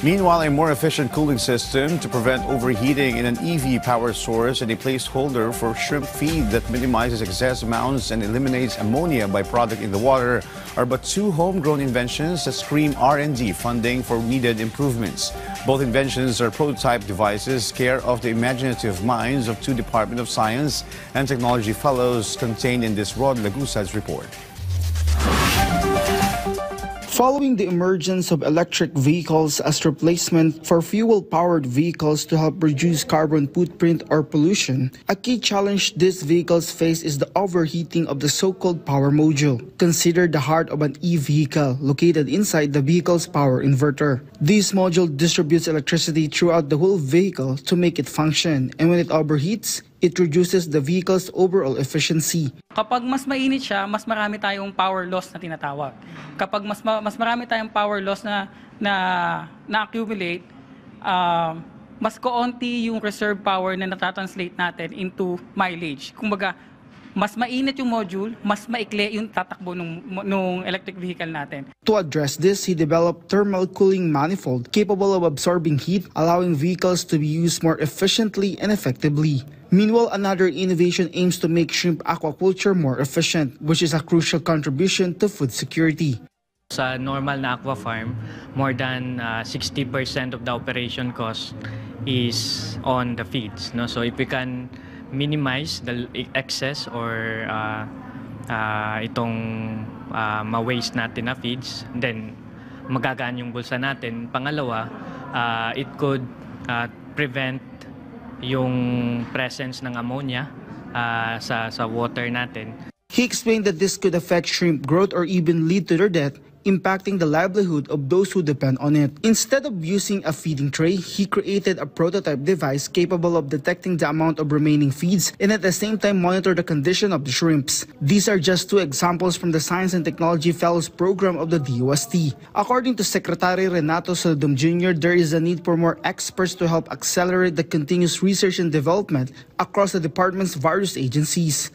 Meanwhile, a more efficient cooling system to prevent overheating in an EV power source and a placeholder for shrimp feed that minimizes excess amounts and eliminates ammonia byproduct in the water are but two homegrown inventions that scream R&D funding for needed improvements. Both inventions are prototype devices, care of the imaginative minds of two Department of Science and Technology fellows contained in this Rod Lagusad's report. Following the emergence of electric vehicles as replacement for fuel-powered vehicles to help reduce carbon footprint or pollution, a key challenge these vehicles face is the overheating of the so-called power module, considered the heart of an e-vehicle located inside the vehicle's power inverter. This module distributes electricity throughout the whole vehicle to make it function, and when it overheats, it reduces the vehicle's overall efficiency. Kapag mas mainit siya, mas marami tayong power loss na tinatawag. Kapag mas marami tayong power loss na accumulate, mas kaunti yung reserve power na natatranslate natin into mileage. Kumbaga, mas mainit yung module, mas maikli yung tatakbo nung electric vehicle natin. To address this, he developed thermal cooling manifold capable of absorbing heat, allowing vehicles to be used more efficiently and effectively. Meanwhile, another innovation aims to make shrimp aquaculture more efficient, which is a crucial contribution to food security. Sa normal na aqua farm, more than 60% of the operation cost is on the feeds. No? So if we can minimize the excess or itong ma-waste natin na feeds, then magagaan yung bulsa natin. Pangalawa, it could prevent yung presence ng ammonia sa water natin. He explained that this could affect shrimp growth or even lead to their death, impacting the livelihood of those who depend on it. Instead of using a feeding tray, he created a prototype device capable of detecting the amount of remaining feeds and at the same time monitor the condition of the shrimps. These are just two examples from the Science and Technology Fellows Program of the DOST. According to Secretary Renato Saldum Jr., there is a need for more experts to help accelerate the continuous research and development across the department's various agencies.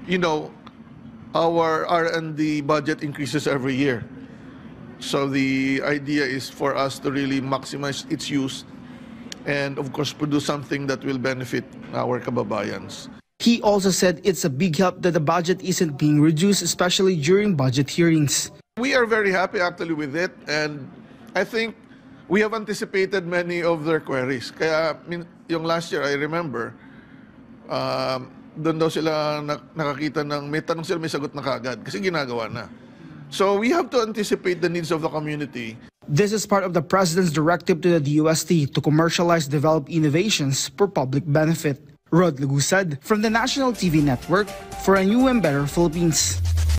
You know, our R&D budget increases every year. So the idea is for us to really maximize its use and of course produce something that will benefit our kababayans. He also said it's a big help that the budget isn't being reduced, especially during budget hearings. We are very happy actually with it, and I think we have anticipated many of their queries. Kaya yung last year, I remember, doon daw sila nakakita ng may tanong sila, may sagot na kagad kasi ginagawa na. So we have to anticipate the needs of the community. This is part of the President's directive to the DOST to commercialize developed innovations for public benefit. Rod Lagusad from the National TV Network for a new and better Philippines.